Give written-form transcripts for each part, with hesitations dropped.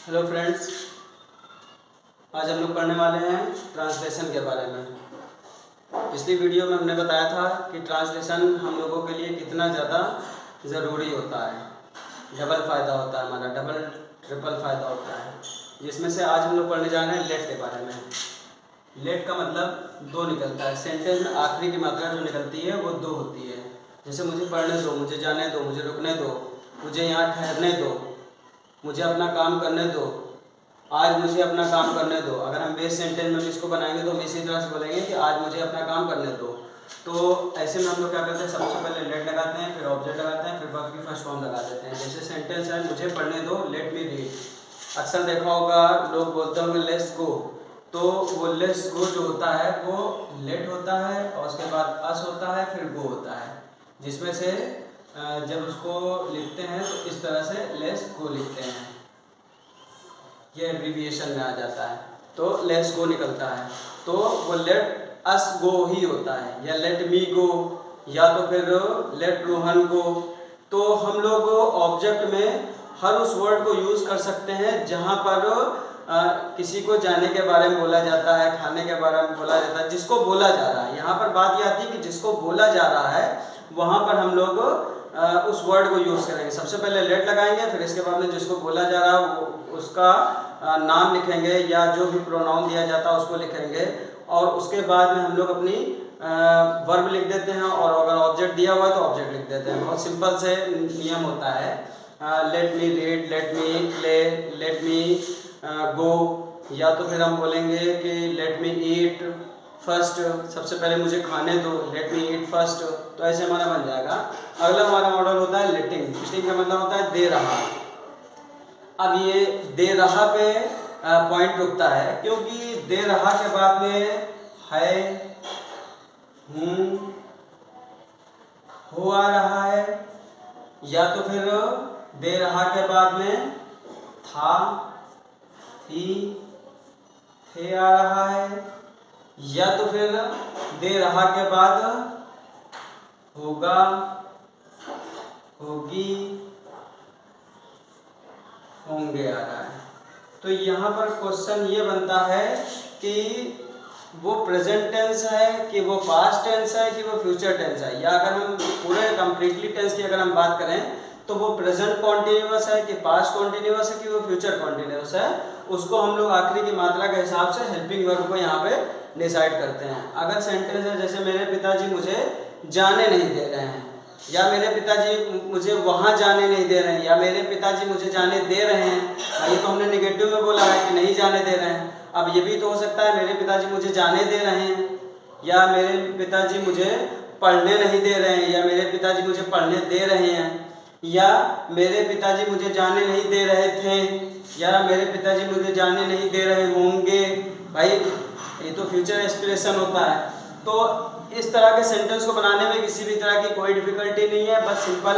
Hello friends, आज हम लोग पढ़ने वाले हैं ट्रांसलेशन के बारे में। पिछली वीडियो में हमने बताया था कि ट्रांसलेशन हम लोगों के लिए कितना ज़्यादा ज़रूरी होता है। डबल फ़ायदा होता है हमारा, डबल ट्रिपल फ़ायदा होता है, जिसमें से आज हम लोग पढ़ने जा रहे हैं लेट के बारे में। लेट का मतलब दो निकलता है। सेंटेंस में आखिरी की मात्रा जो निकलती है वो दो होती है। जैसे मुझे पढ़ने दो, मुझे जाने दो, मुझे रुकने दो, मुझे यहाँ ठहरने दो, मुझे अपना काम करने दो, आज मुझे अपना काम करने दो। अगर हम बेस सेंटेंस में इसको बनाएंगे तो हम इसी तरह से बोलेंगे कि आज मुझे अपना काम करने दो। तो ऐसे में हम लोग क्या करते हैं, सबसे पहले लेट लगाते हैं, फिर ऑब्जेक्ट लगाते हैं, फिर वर्ब की फर्स्ट फॉर्म लगा देते हैं। जैसे सेंटेंस है मुझे पढ़ने दो, लेट मी रीड। अक्सर देखा होगा लोग बोलते होंगे लेट्स गो, तो वो लेट्स गो जो होता है वो लेट होता है और उसके बाद अस होता है, फिर गो होता है, जिसमें से जब उसको लिखते हैं तो इस तरह से लेट्स गो लिखते हैं। ये एब्रीविएशन में आ जाता है, तो लेट्स गो निकलता है। तो वो लेट अस गो ही होता है, या लेट मी गो, या तो फिर लेट रोहन गो। तो हम लोग ऑब्जेक्ट में हर उस वर्ड को यूज़ कर सकते हैं जहाँ पर किसी को जाने के बारे में बोला जाता है, खाने के बारे में बोला जाता है, जिसको बोला जा रहा है। यहाँ पर बात यह आती है कि जिसको बोला जा रहा है वहाँ पर हम लोग उस वर्ड को यूज़ करेंगे। सबसे पहले लेट लगाएंगे, फिर इसके बाद में जिसको बोला जा रहा है उसका नाम लिखेंगे या जो भी प्रोनाउन दिया जाता है उसको लिखेंगे, और उसके बाद में हम लोग अपनी वर्ब लिख देते हैं, और अगर ऑब्जेक्ट दिया हुआ है तो ऑब्जेक्ट लिख देते हैं। बहुत सिंपल से नियम होता है। Let me read, let me play, let me go, या तो फिर हम बोलेंगे कि लेट मी ईट फर्स्ट, सबसे पहले मुझे खाने दो, लेट मी ईट फर्स्ट। तो ऐसे हमारा बन जाएगा। अगला हमारा मॉडल होता है लिटिंग। लिटिंग का मतलब होता है दे रहा। अब ये दे रहा पे पॉइंट रुकता है, क्योंकि दे रहा के बाद में है, हूँ, हो आ रहा है, या तो फिर दे रहा के बाद में था, थी, थे आ रहा है, या तो फिर दे रहा के बाद होगा, होगी, होंगे आ रहा है। तो यहाँ पर क्वेश्चन ये बनता है कि वो प्रेजेंट टेंस है कि वो पास्ट टेंस है कि वो फ्यूचर टेंस है, या अगर हम पूरे कंप्लीटली टेंस की अगर हम बात करें तो वो प्रेजेंट कॉन्टिन्यूअस है कि पास्ट कॉन्टिन्यूअस है कि वो फ्यूचर कॉन्टिन्यूअस है। उसको हम लोग आखिरी की मात्रा के हिसाब से हेल्पिंग वर्ब को यहाँ पे डिसाइड करते हैं। अगर सेंटेंस है जैसे मेरे पिताजी मुझे जाने नहीं दे रहे हैं, या मेरे पिताजी मुझे वहाँ जाने नहीं दे रहे हैं, या मेरे पिताजी मुझे जाने दे रहे हैं, ये तो हमने नेगेटिव में बोला है कि नहीं जाने दे रहे हैं। अब ये भी तो हो सकता है मेरे पिताजी मुझे जाने दे रहे हैं, या मेरे पिताजी मुझे पढ़ने नहीं दे रहे हैं, या मेरे पिताजी मुझे पढ़ने दे रहे हैं, या मेरे पिताजी मुझे जाने नहीं दे रहे थे, या मेरे पिताजी मुझे जाने नहीं दे रहे होंगे। भाई ये तो फ्यूचर एक्सप्रेशन होता है। तो इस तरह के सेंटेंस को बनाने में किसी भी तरह की कोई डिफिकल्टी नहीं है। बस सिंपल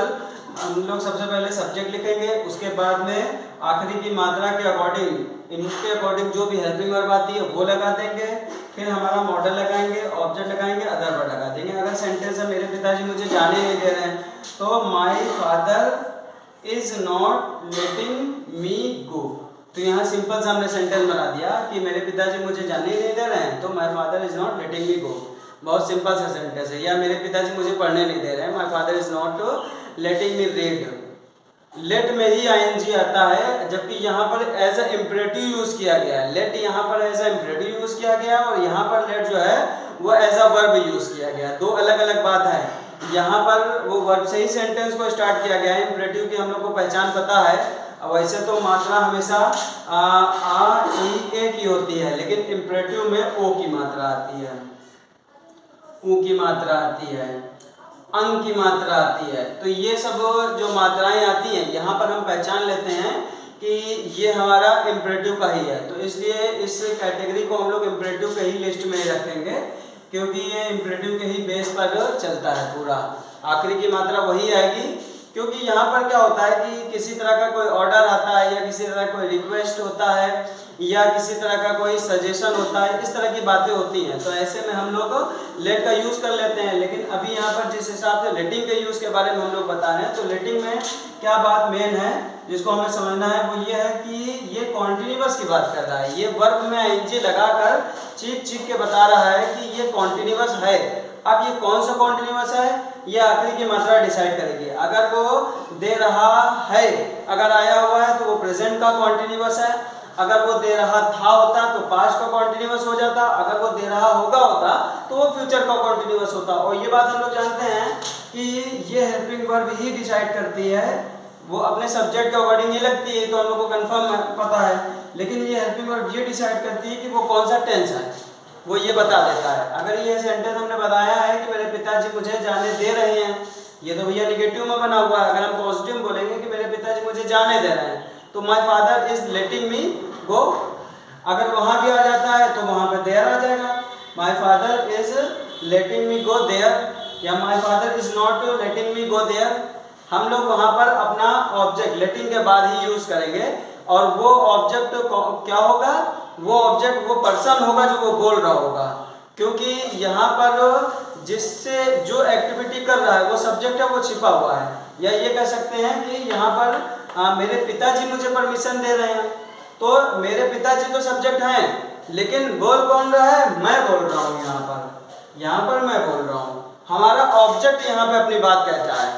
हम लोग सबसे पहले सब्जेक्ट लिखेंगे, उसके बाद में आखिरी की मात्रा के अकॉर्डिंग, इनके अकॉर्डिंग जो भी हेल्पिंग वर्ब आती है वो लगा देंगे, फिर हमारा मॉडल लगाएंगे, ऑब्जेक्ट लगाएंगे, अदर वर्ड लगा देंगे। अगर सेंटेंस है मेरे पिताजी मुझे जाने नहीं दे रहे हैं, तो my father is not letting me go. तो यहाँ सिंपल सा हमने सेंटेंस बना दिया कि मेरे पिताजी मुझे जाने नहीं दे रहे हैं, तो my father is not letting me go. बहुत सिंपल सा सेंटेंस है। या मेरे पिताजी मुझे पढ़ने नहीं दे रहे हैं, my father is not letting me read. Let में ही आईएनजी आता है, जबकि यहाँ पर एज अ इम्परेटिव यूज किया गया है। लेट यहाँ पर एज अ इम्परेटिव यूज किया गया है, और यहाँ पर लेट जो है वो एज अ वर्ब यूज किया गया है। दो अलग अलग बात है। यहाँ पर वो वर्ब से ही सेंटेंस को स्टार्ट किया गया है। इम्परेटिव की हम लोग को पहचान पता है। वैसे तो मात्रा हमेशा आ ई ए की होती है, लेकिन इम्परेटिव में ओ की मात्रा आती है, ऊ की मात्रा आती है, अंग की मात्रा आती है। तो ये सब जो मात्राएं आती हैं यहाँ पर हम पहचान लेते हैं कि ये हमारा इम्परेटिव का ही है। तो इसलिए इस कैटेगरी को हम लोग इम्परेटिव के ही लिस्ट में रखेंगे, क्योंकि ये इम्परेटिव के ही बेस पर चलता है पूरा। आखिरी की मात्रा वही आएगी, क्योंकि यहाँ पर क्या होता है कि किसी तरह का कोई ऑर्डर आता है या किसी तरह कोई रिक्वेस्ट होता है या किसी तरह का कोई सजेशन होता है, इस तरह की बातें होती हैं, तो ऐसे में हम लोग लेट का यूज़ कर लेते हैं। लेकिन अभी यहाँ पर जिस हिसाब से लेटिंग के यूज़ के बारे में हम लोग बता रहे हैं, तो लेटिंग में क्या बात मेन है जिसको हमें समझना है वो ये है कि ये कॉन्टिन्यूअस की बात कर रहा है। ये वर्ब में आईएनजी लगाकर चीख के बता रहा है कि ये कॉन्टिन्यूअस है। अब ये कौन सा कॉन्टिन्यूअस है, ये आखिरी की मात्रा डिसाइड करेगी। अगर वो दे रहा है, अगर आया हुआ है तो वो प्रेजेंट का कॉन्टिन्यूअस है। अगर वो दे रहा था होता तो पास्ट का कॉन्टिन्यूअस हो जाता। अगर वो दे रहा होता तो वो फ्यूचर का कॉन्टिन्यूअस होता। और ये बात हम लोग जानते हैं कि ये हेल्पिंग वर्ब ही डिसाइड करती है, वो अपने सब्जेक्ट के अकॉर्डिंग ही लगती है, तो हम लोग को कंफर्म पता है। लेकिन ये हेल्पिंग वर्ब ये डिसाइड करती है कि वो कौन सा टेंस है, वो ये बता देता है। अगर ये सेंटेंस हमने बताया है कि मेरे पिताजी मुझे जाने दे रहे हैं, ये तो भैया नेगेटिव में बना हुआ है। अगर हम पॉजिटिव बोलेंगे कि मेरे पिताजी मुझे जाने दे रहे हैं, तो my father is letting me गो। अगर वहां भी आ जाता है तो वहां पे देयर आ जाएगा। My father is letting me go there या my father is not letting me go there. हम लोग वहां पर अपना ऑब्जेक्ट लेटिंग के बाद ही यूज करेंगे, और वो ऑब्जेक्ट क्या होगा, वो ऑब्जेक्ट वो पर्सन होगा जो वो बोल रहा होगा, क्योंकि यहाँ पर जिससे जो एक्टिविटी कर रहा है वो सब्जेक्ट है, वो छिपा हुआ है। या ये कह सकते हैं कि यहाँ पर मेरे पिताजी मुझे परमिशन दे रहे हैं, तो मेरे पिताजी तो सब्जेक्ट हैं, लेकिन बोल कौन रहा है, मैं बोल रहा हूँ। यहाँ पर मैं बोल रहा हूँ, हमारा ऑब्जेक्ट यहाँ पे अपनी बात कहता है।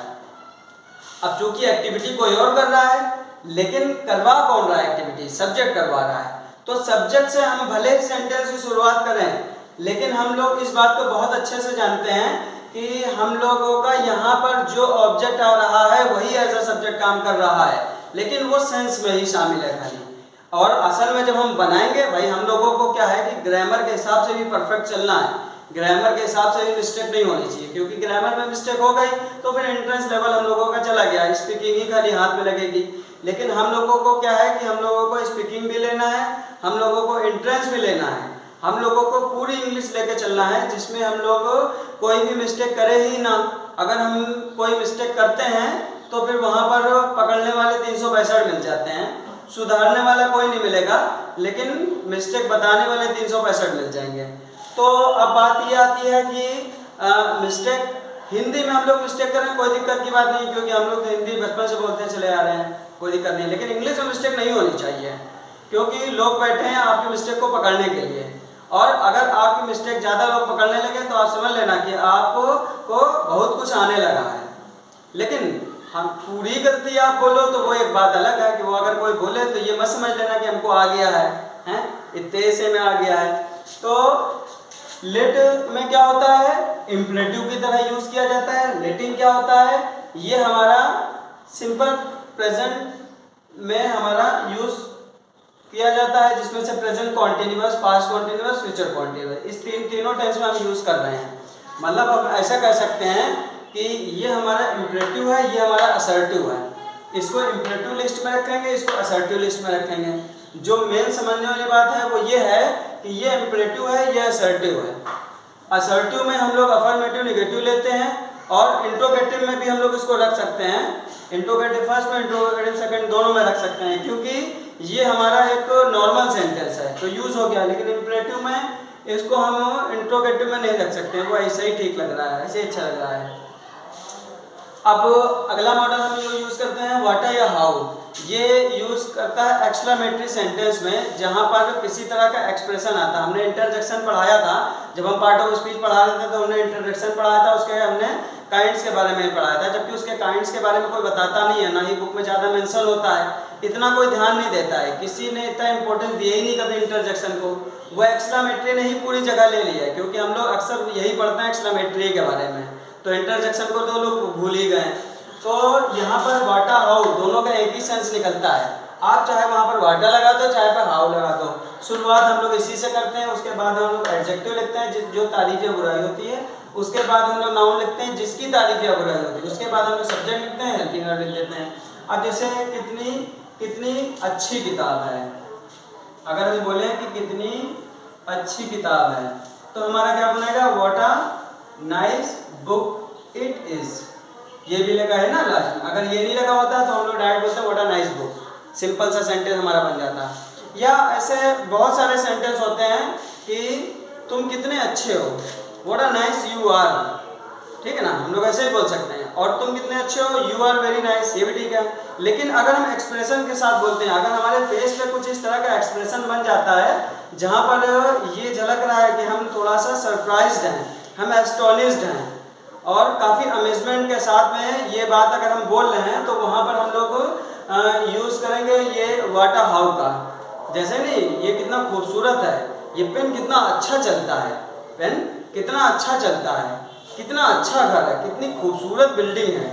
अब चूंकि एक्टिविटी कोई और कर रहा है, लेकिन करवा कौन रहा है एक्टिविटी, सब्जेक्ट करवा रहा है। तो सब्जेक्ट से हम भले ही सेंटेंस की शुरुआत करें, लेकिन हम लोग इस बात को बहुत अच्छे से जानते हैं कि हम लोगों का यहाँ पर जो ऑब्जेक्ट आ रहा है वही एज अ सब्जेक्ट काम कर रहा है, लेकिन वो सेंस में ही शामिल है खाली। और असल में जब हम बनाएंगे, भाई हम लोगों को क्या है कि ग्रामर के हिसाब से भी परफेक्ट चलना है, ग्रामर के हिसाब से भी मिस्टेक नहीं होनी चाहिए, क्योंकि ग्रामर में मिस्टेक हो गई तो फिर एंट्रेंस लेवल हम लोगों का चला गया, स्पीकिंग ही खाली हाथ में लगेगी। लेकिन हम लोगों को क्या है कि हम लोगों को स्पीकिंग भी लेना है, हम लोगों को एंट्रेंस भी लेना है, हम लोगों को पूरी इंग्लिश लेके चलना है, जिसमें हम लोग कोई भी मिस्टेक करे ही ना। अगर हम कोई मिस्टेक करते हैं तो फिर वहाँ पर पकड़ने वाले 362 मिल जाते हैं, सुधारने वाला कोई नहीं मिलेगा, लेकिन मिस्टेक बताने वाले 365 मिल जाएंगे। तो अब बात ये आती है कि मिस्टेक हिंदी में हम लोग मिस्टेक करें कोई दिक्कत की बात नहीं, क्योंकि हम लोग हिंदी बचपन से बोलते चले आ रहे हैं, कोई दिक्कत नहीं। लेकिन इंग्लिश में मिस्टेक नहीं होनी चाहिए, क्योंकि लोग बैठे हैं आपकी मिस्टेक को पकड़ने के लिए, और अगर आपकी मिस्टेक ज़्यादा लोग पकड़ने लगे तो आप समझ लेना कि आपको बहुत कुछ आने लगा है। लेकिन हम पूरी गलती आप बोलो तो वो एक बात अलग है, कि वो अगर कोई बोले तो ये मत समझ लेना कि हमको आ गया है इतने से में आ गया है। तो लेट में क्या होता है, इम्परेटिव की तरह यूज किया जाता है। लेटिंग क्या होता है, ये हमारा सिंपल प्रेजेंट में हमारा यूज किया जाता है, जिसमें से present continuous, past continuous, future continuous, इस तीनों टेंस में हम यूज कर रहे हैं। मतलब हम ऐसा कह सकते हैं कि ये हमारा इम्परेटिव है, ये हमारा असर्टिव है। इसको इम्परेटिव लिस्ट में रखेंगे, इसको असर्टिव लिस्ट में रखेंगे। जो मेन समझने वाली बात है वो ये है कि ये इम्परेटिव है, ये असर्टिव है। असर्टिव में हम लोग अफर्मेटिव नेगेटिव लेते हैं, और इंट्रोगेटिव में भी हम लोग इसको रख सकते हैं। इंट्रोगेटिव फर्स्ट में, इंट्रोगेटिव सेकंड, दोनों में रख सकते हैं, क्योंकि ये हमारा एक नॉर्मल सेंटेंस है तो यूज हो गया। लेकिन इम्परेटिव में इसको हम इंट्रोगेटिव में नहीं रख सकते, वो ऐसे ही ठीक लग रहा है, ऐसे अच्छा लग रहा है। अब अगला मॉडल हम यूज करते हैं व्हाट या हाउ। ये यूज करता है एक्सक्लेमेटरी सेंटेंस में, जहां पर किसी तरह का एक्सप्रेशन आता है। हमने इंटरजेक्शन पढ़ाया था, जब हम पार्ट ऑफ स्पीच पढ़ा रहे थे तो हमने इंटरजेक्शन पढ़ाया था, उसके हमने काइंड्स के बारे में पढ़ाया था। जबकि उसके काइंड्स के बारे में कोई बताता नहीं है, ना ही बुक में ज़्यादा मेंशन होता है, इतना कोई ध्यान नहीं देता है, किसी ने इतना इंपॉर्टेंस दिया ही नहीं कभी इंटरजेक्शन को। वो एक्सक्लेमेटरी ने ही पूरी जगह ले लिया है, क्योंकि हम लोग अक्सर यही पढ़ते हैं एक्सक्लेमेटरी के बारे में, तो इंटरजेक्शन को तो लोग भूल ही गए। तो यहाँ पर वाटा हाउ दोनों का एक ही सेंस निकलता है। आप चाहे वहाँ पर वाटा लगा दो, चाहे पर हाउ लगा दो। शुरुआत हम लोग इसी से करते हैं, उसके बाद हम लोग एडजेक्टिव लिखते हैं जो तारीफ या बुराई होती है, उसके बाद हम लोग नाउन लिखते हैं जिसकी तारीफ या बुराई होती है, उसके बाद हम लोग सब्जेक्ट लिखते हैं, हेल्पिंग वर्ब लिख देते हैं। अब जैसे कितनी अच्छी किताब है, अगर हम बोले कि कितनी अच्छी किताब है, तो हमारा क्या बनेगा, what a nice book it is. ये भी लगा है ना लास्ट में, अगर ये नहीं लगा होता तो हम लोग डायरेक्ट बोलते हैं what a nice book, simple सा सेंटेंस हमारा बन जाता। या ऐसे बहुत सारे सेंटेंस होते हैं कि तुम कितने अच्छे हो, what a nice you are, ठीक है ना, हम लोग ऐसे ही बोल सकते हैं। और तुम कितने अच्छे हो, यू आर वेरी नाइस, ये भी ठीक है। लेकिन अगर हम एक्सप्रेशन के साथ बोलते हैं, अगर हमारे फेस पे कुछ इस तरह का एक्सप्रेशन बन जाता है जहाँ पर ये झलक रहा है कि हम थोड़ा सा सरप्राइज्ड हैं, हम एस्टोनिश्ड हैं, और काफ़ी अमेजमेंट के साथ में ये बात अगर हम बोल रहे हैं, तो वहाँ पर हम लोग यूज़ करेंगे ये व्हाट अ हाउ का। जैसे नहीं, ये कितना खूबसूरत है, ये पेन कितना अच्छा चलता है, पेन कितना अच्छा चलता है, कितना अच्छा घर है, कितनी खूबसूरत बिल्डिंग है,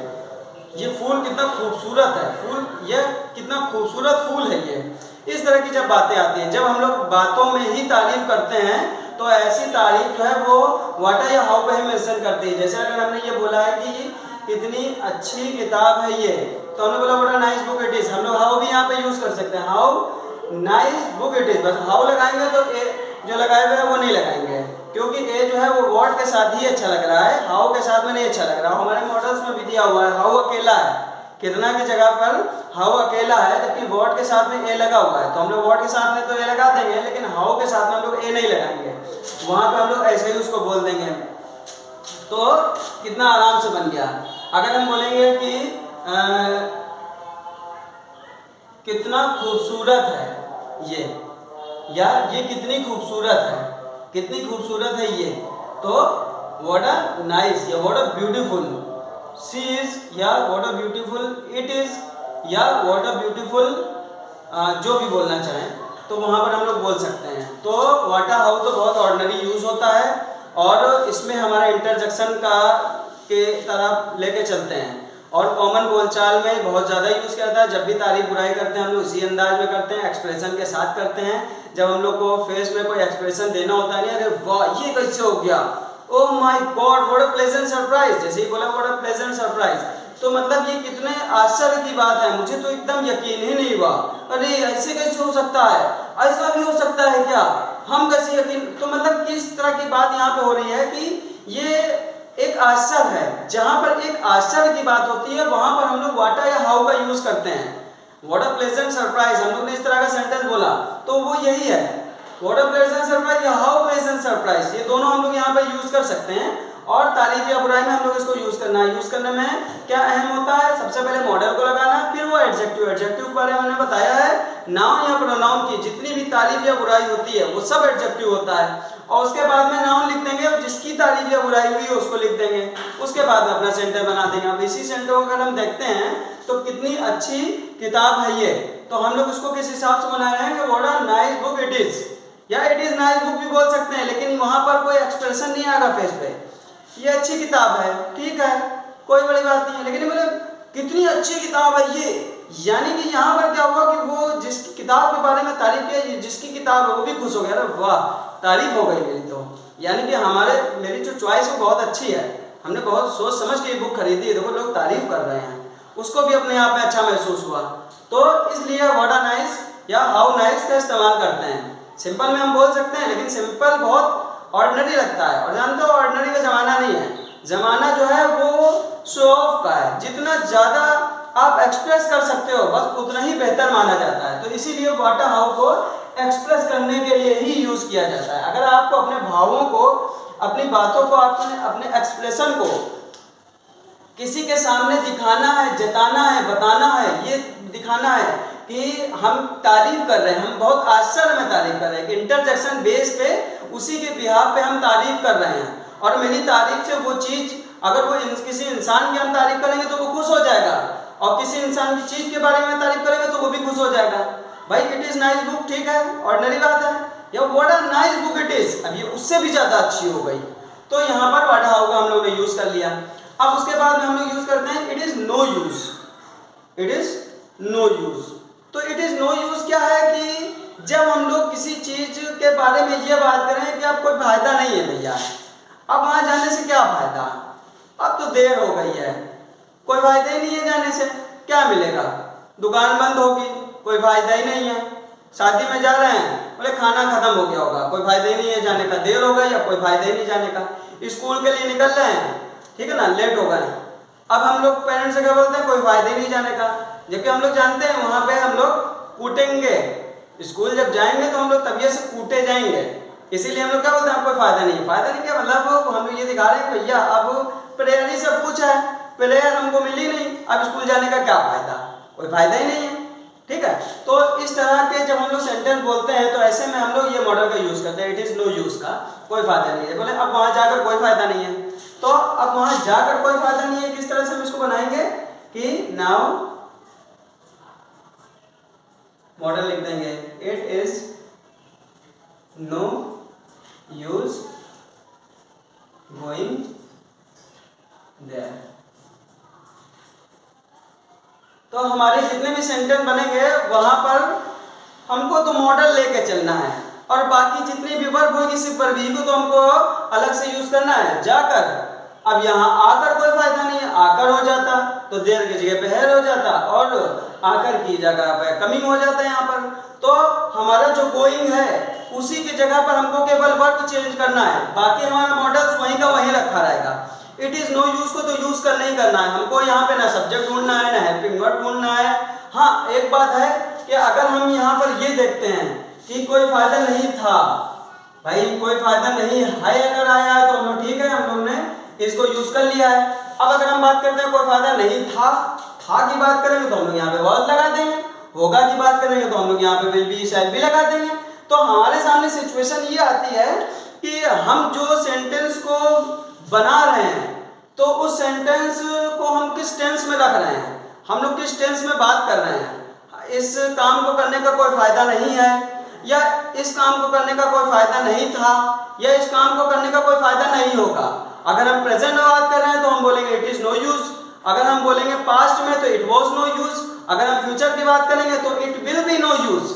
ये फूल कितना खूबसूरत है, फूल ये कितना खूबसूरत फूल है ये। इस तरह की जब बातें आती हैं, जब हम लोग बातों में ही तारीफ करते हैं, तो ऐसी तारीफ जो है वो व्हाट या हाउ पे ही मेंशन करती है। जैसे अगर हमने ये बोला है कि कितनी अच्छी किताब है ये, तो हमने बोला what a nice book it is, हम लोग हाउ भी यहाँ पे यूज कर सकते हैं, how nice book it is. बस हाउ लगाएंगे तो ए जो लगाए हुए हैं वो नहीं लगाएंगे, क्योंकि ए जो है वो वर्ड के साथ ही अच्छा लग रहा है, हाउ के साथ में नहीं अच्छा लग रहा। हमारे मॉडल्स में भी दिया हुआ है हाउ अकेला है, कितना की जगह पर हाउ अकेला है, जबकि वर्ड के साथ में ए लगा हुआ है, तो हम लोग वर्ड के साथ में तो ए लगा देंगे, लेकिन हाउ के साथ में हम लोग ए नहीं लगाएंगे, वहां पे हम लोग ऐसे ही उसको बोल देंगे। तो कितना आराम से बन गया। अगर हम बोलेंगे कि कितना खूबसूरत है ये, या ये कितनी खूबसूरत है, कितनी खूबसूरत है ये, तो व्हाट अ नाइस या what a beautiful she is, या what a beautiful it is, या व्हाट अ ब्यूटीफुल जो भी बोलना चाहें, तो वहाँ पर हम लोग बोल सकते हैं। तो व्हाट अ हाउ तो बहुत ऑर्डिनरी यूज होता है, और इसमें हमारा इंटरजेक्शन का के तरफ लेके चलते हैं, और कॉमन बोलचाल में बहुत ज़्यादा यूज़ करता है। जब भी तारीफ बुराई करते हैं हम लोग इसी अंदाज में करते हैं, एक्सप्रेशन के साथ करते हैं। जब हम लोग को फेस में कोई एक्सप्रेशन देना होता है, नहीं अरे वाह ये कैसे हो गया, oh my God what a pleasant surprise, जैसे ही बोला व्हाट अ प्लेजेंट सरप्राइज, तो मतलब ये कितने आश्चर्य की बात है, मुझे तो एकदम यकीन ही नहीं हुआ, अरे ऐसे कैसे हो सकता है, ऐसा भी हो सकता है क्या, हम कैसे यकीन। तो मतलब किस तरह की बात यहाँ पे हो रही है कि ये एक आश्चर्य है, जहां पर एक आश्चर्य की बात होती है वहां पर हम लोग व्हाट या हाउ का यूज करते हैं। व्हाट अ प्लेजेंट सरप्राइज हम लोग ने इस तरह का सेंटेंस बोला, तो वो यही है, व्हाट अ प्लेजेंट सरप्राइज या हाउ प्लेजेंट सरप्राइज, ये दोनों हम लोग यहाँ पर यूज कर सकते हैं। और तारीफ या बुराई में हम लोग इसको यूज करना है। यूज करने में क्या अहम होता है, सबसे पहले मॉडल को लगाना, फिर वो एडजेक्टिव, एडजेक्टिव के बारे में मैंने बताया है, नाउन या प्रोनाउन की जितनी भी तारीफ या बुराई होती है वो सब एडजेक्टिव होता है, और उसके बाद में नाउन लिख देंगे और जिसकी तारीफ या बुराई हुई है उसको लिख देंगे, उसके बाद में अपना सेंटेंस बना देंगे। अब इसी सेंटेंस को अगर हम देखते हैं तो कितनी अच्छी किताब है ये, तो हम लोग उसको किस हिसाब से बना रहे हैं कि what a nice book it is, या इट इज नाइस बुक भी बोल सकते हैं, लेकिन वहां पर कोई एक्सप्रेशन नहीं आएगा फेस पे, ये अच्छी किताब है, ठीक है कोई बड़ी बात नहीं है, लेकिन बोले कितनी अच्छी किताब है ये, यानी कि यहाँ पर क्या हुआ कि वो जिस किताब के बारे में तारीफ किया, जिसकी किताब है वो भी खुश हो गया, अरे वाह तारीफ हो गई मेरी, तो यानी कि मेरी जो चॉइस है बहुत अच्छी है, हमने बहुत सोच समझ के ये बुक खरीदी है, देखो लोग तारीफ कर रहे हैं, उसको भी अपने आप में अच्छा महसूस हुआ। तो इसलिए व्हाट अ नाइस या हाउ नाइस का इस्तेमाल करते हैं। सिंपल में हम बोल सकते हैं, लेकिन सिंपल बहुत ऑर्डिनरी लगता है, और जानते हो ऑर्डिनरी का ज़माना नहीं है, ज़माना जो है वो शो ऑफ का है, जितना ज़्यादा आप एक्सप्रेस कर सकते हो बस उतना ही बेहतर माना जाता है। तो इसीलिए व्हाट अ हाउ को एक्सप्रेस करने के लिए ही यूज़ किया जाता है। अगर आपको अपने भावों को, अपनी बातों को, अपने एक्सप्रेशन को किसी के सामने दिखाना है, जताना है, बताना है, ये दिखाना है कि हम तारीफ कर रहे हैं, हम बहुत आश्चर्य में तारीफ कर रहे हैं, कि इंटरजेक्शन बेस पे उसी के बिहाफ पे हम तारीफ कर रहे हैं, और मेरी तारीफ से वो चीज़, अगर वो किसी इंसान की हम तारीफ करेंगे तो वो खुश हो जाएगा, और किसी इंसान की चीज़ के बारे में तारीफ करेंगे तो वो भी खुश हो जाएगा। भाई इट इज़ नाइस बुक, ठीक है ऑर्डिनरी बात है, या what a nice book it is, अब ये उससे भी ज़्यादा अच्छी हो गई, तो यहाँ पर व्हाट हाउ का हम लोग ने यूज़ कर लिया। अब उसके बाद में हम लोग यूज़ करते हैं it is no use, it is no use. तो इट इज़ नो यूज़ क्या है कि जब हम लोग किसी चीज़ के बारे में ये बात करें कि अब कोई फायदा नहीं है भैया, अब वहाँ जाने से क्या फ़ायदा, अब तो देर हो गई है, कोई फायदा ही नहीं है जाने से, क्या मिलेगा, दुकान बंद होगी, कोई फायदा ही नहीं है, शादी में जा रहे हैं बोले खाना खत्म हो गया होगा, कोई फायदा ही नहीं है जाने का, देर हो गई, अब कोई फायदा ही नहीं जाने का, स्कूल के लिए निकल रहे हैं, ठीक है ना, लेट हो गए, अब हम लोग पेरेंट्स से क्या बोलते हैं, कोई फायदा ही नहीं जाने का, जबकि हम लोग जानते हैं वहाँ पे हम लोग कूटेंगे, स्कूल जब जाएंगे तो हम लोग तबीयत से कूटे जाएंगे, इसीलिए हम लोग क्या बोलते हैं, कोई फायदा नहीं। फायदा नहीं क्या मतलब, हम लोग ये दिखा रहे हैं भैया अब प्रेयर ही सब कुछ है, प्रेयर हमको मिली नहीं, अब स्कूल जाने का क्या फायदा, कोई फायदा ही नहीं है। ठीक है, तो इस तरह के जब हम लोग सेंटेंस बोलते हैं तो ऐसे में हम लोग ये मॉडल का यूज करते हैं, इट इज नो यूज का, कोई फायदा नहीं है। बोले अब वहां जाकर कोई फायदा नहीं है, तो अब वहां जाकर कोई फायदा नहीं है, किस तरह से हम इसको बनाएंगे कि नाउ मॉडल लिख देंगे, it is no use going there. तो हमारे जितने भी सेंटेंस बनेंगे वहां पर हमको तो मॉडल लेके चलना है, और बाकी जितनी भी वर्ब होगी सिर्फ वर्ब ही को तो हमको अलग से यूज करना है। जाकर, अब यहाँ आकर कोई फायदा नहीं है, आकर हो जाता तो देर की जगह पे हैर हो जाता, और आकर की जगह पे कमिंग हो जाता है यहाँ पर। तो हमारा जो गोइंग है उसी की जगह पर हमको केवल वर्ब चेंज करना है, बाकी हमारा मॉडल वहीं का वहीं रखा रहेगा। इट इज नो यूज को तो यूज कर नहीं करना है हमको, यहाँ पे ना सब्जेक्ट ढूंढना है ना हेल्पिंग वर्ब ढूंढना है। हाँ एक बात है कि अगर हम यहाँ पर ये देखते हैं कि कोई फायदा नहीं था, भाई कोई फायदा नहीं है अगर आया है तो हम लोग ठीक है, हम लोग ने इसको यूज कर लिया है। अब अगर हम बात करते हैं कोई फायदा नहीं था, था की बात करेंगे तो हम लोग यहाँ पे वॉज लगा देंगे, होगा की बात करेंगे तो हम लोग यहाँ पे विल बी शायद भी लगा देंगे। तो हमारे सामने सिचुएशन ये आती है कि हम जो सेंटेंस को बना रहे हैं तो उस सेंटेंस को हम किस टेंस में रख रहे हैं, हम लोग किस टेंस में बात कर रहे हैं। इस काम को करने का कोई फायदा नहीं है, या इस काम को करने का कोई फायदा नहीं था, या इस काम को करने का कोई फायदा नहीं होगा। अगर हम प्रेजेंट में बात कर रहे हैं तो हम बोलेंगे इट इज नो यूज, अगर हम बोलेंगे पास्ट में तो इट वॉज नो यूज, अगर हम फ्यूचर की बात करेंगे तो it will be no use.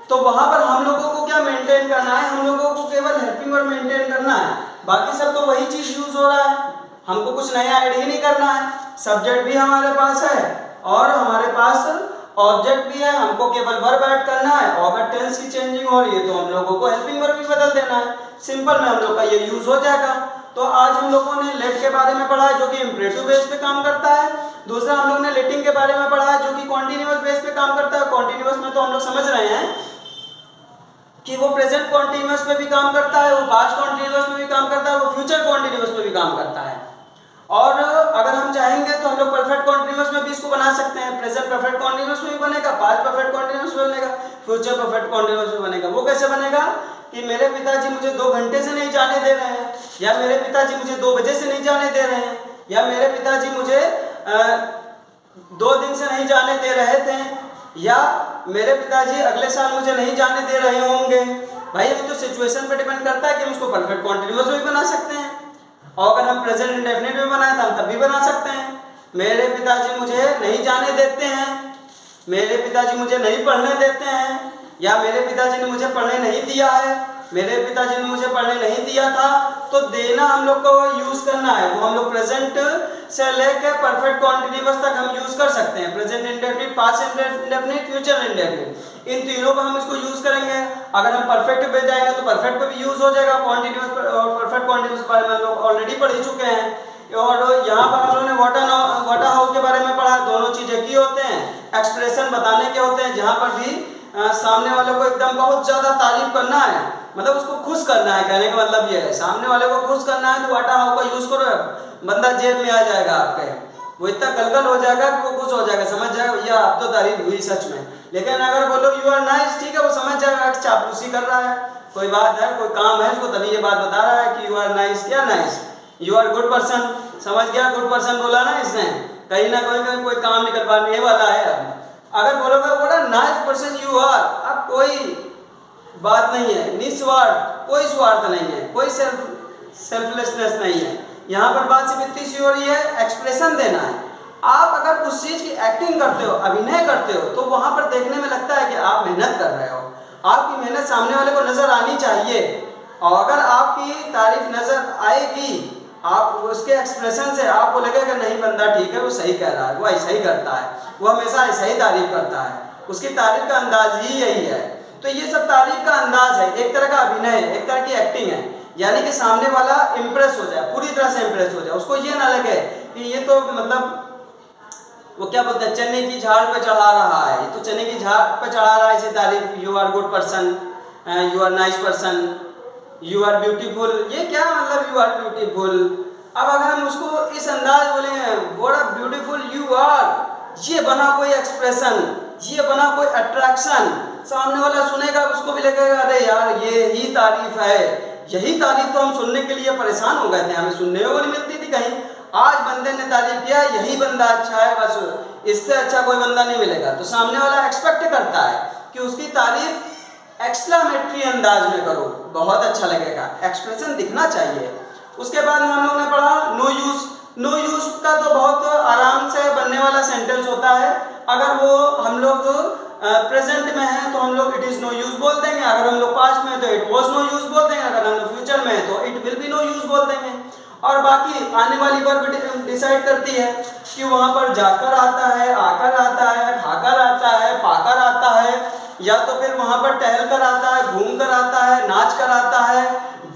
तो वहां पर हम लोगों को क्या मेंटेन करना है, हम लोगों को केवल हेल्पिंग वर्ब मेंटेन करना है, बाकी सब तो वही चीज यूज हो रहा है, हमको कुछ नया ऐड ही नहीं करना है। सब्जेक्ट भी हमारे पास है और हमारे पास ऑब्जेक्ट भी है, हमको केवल वर्ब ऐड करना है, और अगर टेंस की चेंजिंग हो रही है तो हम लोगों को हेल्पिंग वर्ब भी बदल देना है, सिंपल में हम लोग का ये यूज हो जाएगा। तो आज हम लोगों ने लेट के बारे में पढ़ा है जो कि इंपरेटिव बेस पे काम करता है, दूसरा हम लोग ने लेटिंग के बारे में पढ़ा है जो कि कॉन्टिन्यूअस बेस पे काम करता है। कॉन्टिन्यूअस में तो हम लोग समझ रहे हैं कि वो प्रेजेंट कॉन्टिन्यूअस पे भी काम करता है, वो पास्ट कॉन्टिन्यूअस में भी काम करता है, वो फ्यूचर कॉन्टिन्यूअस पे भी काम करता है। और अगर हम चाहेंगे तो हम लोग परफेक्ट कॉन्टिन्यूअस में भी इसको बना सकते हैं, प्रेजेंट परफेक्ट कॉन्टिन्यूअस में भी बनेगा, पास्ट परफेक्ट कॉन्टिन्यूअस में बनेगा, फ्यूचर परफेक्ट कॉन्टिन्यूअस में बनेगा। वो कैसे बनेगा कि मेरे पिताजी मुझे 2 घंटे से नहीं जाने दे रहे हैं, या मेरे पिताजी मुझे 2 बजे से नहीं जाने दे रहे हैं, या मेरे पिताजी मुझे 2 दिन से नहीं जाने दे रहे थे, या मेरे पिताजी अगले साल मुझे नहीं जाने दे रहे होंगे। भाई अभी तो सिचुएशन पे डिपेंड करता है कि हम उसको परफेक्ट कॉन्टिन्यूअस में भी बना सकते हैं, और अगर हम प्रेजेंट इंडेफिनिट में बनाए तो हम तब भी बना सकते हैं। मेरे पिताजी मुझे नहीं जाने देते हैं, मेरे पिताजी मुझे नहीं पढ़ने देते हैं, या मेरे पिताजी ने मुझे पढ़ने नहीं दिया है, मेरे पिताजी ने मुझे पढ़ने नहीं दिया था। तो देना हम लोग को यूज करना है, वो हम लोग प्रेजेंट से लेकर परफेक्ट कॉन्टिन्यूअस तक हम यूज कर सकते हैं, present indefinite, past indefinite, future indefinite, इन तीनों पर हम इसको यूज करेंगे। अगर हम परफेक्ट पे जाएंगे तो परफेक्ट पे भी यूज हो जाएगा, कॉन्टिन्यूअस और परफेक्ट कॉन्टिन्यूअस के बारे में हम लोग ऑलरेडी पढ़ ही चुके हैं। और यहाँ पर हम लोगों ने व्हाट हाउ के बारे में पढ़ा, दोनों चीजें की होते हैं, एक्सप्रेशन बताने के होते हैं, जहाँ पर भी सामने वाले को एकदम बहुत ज्यादा तारीफ करना है, मतलब उसको खुश करना है, कहने का मतलब ये है सामने वाले को खुश करना है तो व्हाट हाउ का यूज करो, बंदा जेब में आ जाएगा आपके, वो इतना गलगल हो जाएगा कि वो खुश हो जाएगा, समझ जाएगा भैया अब तो तारीफ हुई सच में। लेकिन अगर बोलो यू आर नाइस, ठीक है, वो समझ जाएगा कि चापलूसी कर रहा है, कोई बात है, कोई काम है उसको, तभी ये बात बता रहा है कि यू आर नाइस। क्या nice? You are good person, समझ गया, गुड पर्सन बोला ना इसने, कहीं ना कहीं कोई काम निकलवाने वाला है। अब अगर बोलोगे बोला नाइस पर्सन यू आर, अब कोई बात नहीं है, निस्वार्थ, कोई स्वार्थ नहीं है, कोई सेल्फलेसनेस नहीं है, यहाँ पर बात सिर्फ इतनी सी हो रही है, एक्सप्रेशन देना है। आप अगर उस चीज की एक्टिंग करते हो, अभिनय करते हो, तो वहां पर देखने में लगता है कि आप मेहनत कर रहे हो, आपकी मेहनत सामने वाले को नजर आनी चाहिए, और अगर आपकी तारीफ नजर आएगी, आप उसके एक्सप्रेशन से आपको लगेगा नहीं बंदा ठीक है, वो सही कह रहा है, वो ऐसा ही करता है, वो हमेशा ऐसा ही तारीफ करता है, उसकी तारीफ का अंदाज ही यही है। तो ये सब तारीफ का अंदाज है, एक तरह का अभिनय है, एक तरह की एक्टिंग है, यानी कि सामने वाला इंप्रेस हो जाए, पूरी तरह से इंप्रेस हो जाए, उसको ये ना लगे कि ये तो मतलब वो क्या बोलते हैं, चने की झाड़ पे चढ़ा रहा है, ये तो चने की झाड़ पे चढ़ा रहा है इसे तारीफ, you are good person, you are nice person, you are beautiful, ये क्या मतलब यू आर ब्यूटीफुल। अब अगर हम उसको इस अंदाज बोले व्हाट ब्यूटीफुल यू आर, ये बना कोई एक्सप्रेशन, ये बना कोई अट्रैक्शन, सामने वाला सुनेगा उसको भी लगेगा अरे यार ये ही तारीफ है, यही तारीफ तो हम सुनने के लिए परेशान हो गए थे, हमें सुनने को नहीं मिलती थी कहीं, आज बंदे ने तारीफ किया, यही बंदा अच्छा है, बस इससे अच्छा कोई बंदा नहीं मिलेगा। तो सामने वाला एक्सपेक्ट करता है कि उसकी तारीफ एक्सक्लेमेटरी अंदाज में करो, बहुत अच्छा लगेगा, एक्सप्रेशन दिखना चाहिए। उसके बाद में हम लोग ने पढ़ा नो यूज। नो यूज का तो बहुत आराम से बनने वाला सेंटेंस होता है। अगर वो हम लोग प्रेजेंट में है तो हम लोग इट इज नो यूज बोल देंगे, अगर हम लोग पास्ट में है तो इट वाज नो यूज बोल देंगे, अगर हम लोग फ्यूचर में है तो it will be no use बोल देंगे। और बाकी आने वाली वर्ब डिसाइड करती है कि वहां पर जाकर आता है, आकर आता है, खाकर आता है, पाकर आता है, या तो फिर वहां पर टहल कर आता है, घूम कर आता है, नाच कर आता है,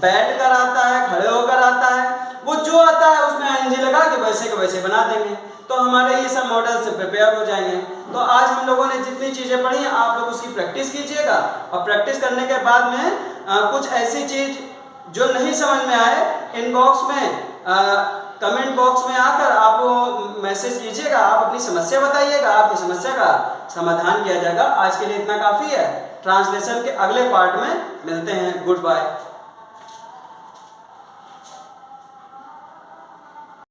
बैठ कर आता है, खड़े होकर आता है, वो जो आता है उसमें आईएनजी लगा के वैसे के वैसे बना देंगे, तो हमारे ये सब मॉडल से प्रिपेयर हो जाएंगे। तो आज हम लोगों ने जितनी चीज़ें पढ़ी आप लोग उसकी प्रैक्टिस कीजिएगा, और प्रैक्टिस करने के बाद में कुछ ऐसी चीज़ जो नहीं समझ में आए इनबॉक्स में कमेंट बॉक्स में आकर आप मैसेज कीजिएगा, आप अपनी समस्या बताइएगा, आपकी समस्या का समाधान किया जाएगा। आज के लिए इतना काफ़ी है, ट्रांसलेशन के अगले पार्ट में मिलते हैं, गुड बाय।